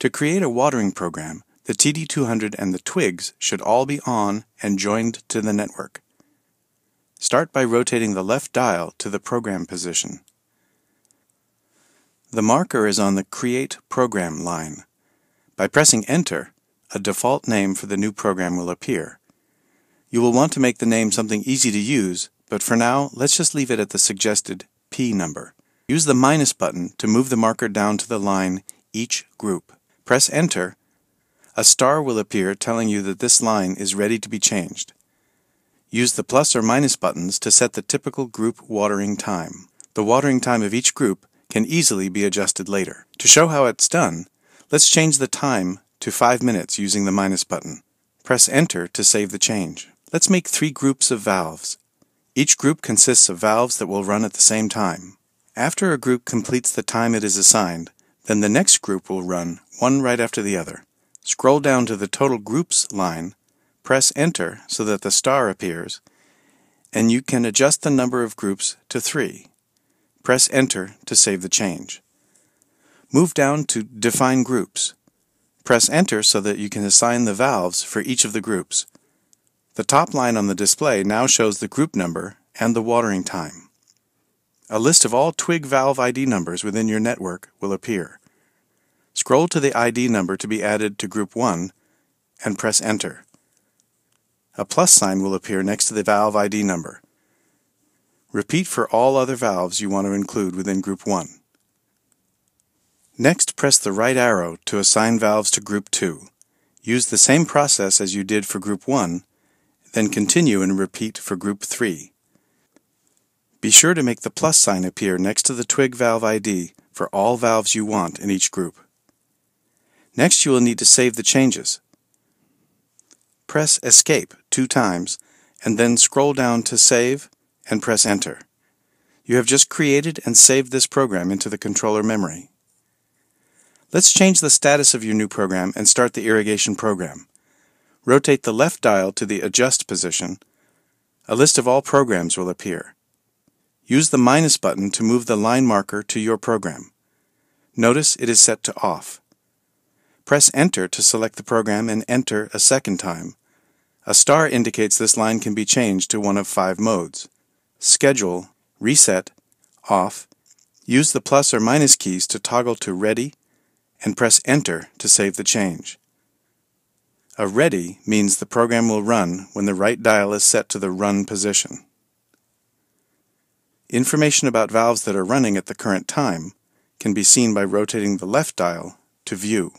To create a watering program, the TD200 and the TWIGs should all be on and joined to the network. Start by rotating the left dial to the program position. The marker is on the Create Program line. By pressing Enter, a default name for the new program will appear. You will want to make the name something easy to use, but for now, let's just leave it at the suggested P number. Use the minus button to move the marker down to the line Each Group. Press Enter. A star will appear telling you that this line is ready to be changed. Use the plus or minus buttons to set the typical group watering time. The watering time of each group can easily be adjusted later. To show how it's done, let's change the time to 5 minutes using the minus button. Press Enter to save the change. Let's make 3 groups of valves. Each group consists of valves that will run at the same time. After a group completes the time it is assigned, then the next group will run, one right after the other. Scroll down to the Total Groups line, press Enter so that the star appears, and you can adjust the number of groups to 3. Press Enter to save the change. Move down to Define Groups. Press Enter so that you can assign the valves for each of the groups. The top line on the display now shows the group number and the watering time. A list of all TWIG valve ID numbers within your network will appear. Scroll to the ID number to be added to Group 1 and press Enter. A plus sign will appear next to the valve ID number. Repeat for all other valves you want to include within Group 1. Next, press the right arrow to assign valves to Group 2. Use the same process as you did for Group 1, then continue and repeat for Group 3. Be sure to make the plus sign appear next to the TWIG valve ID for all valves you want in each group. Next, you will need to save the changes. Press Escape 2 times, and then scroll down to Save and press Enter. You have just created and saved this program into the controller memory. Let's change the status of your new program and start the irrigation program. Rotate the left dial to the Adjust position. A list of all programs will appear. Use the minus button to move the line marker to your program. Notice it is set to Off. Press Enter to select the program and enter a second time. A star indicates this line can be changed to one of 5 modes: Schedule, Reset, Off. Use the plus or minus keys to toggle to Ready, and press Enter to save the change. A Ready means the program will run when the right dial is set to the Run position. Information about valves that are running at the current time can be seen by rotating the left dial to View.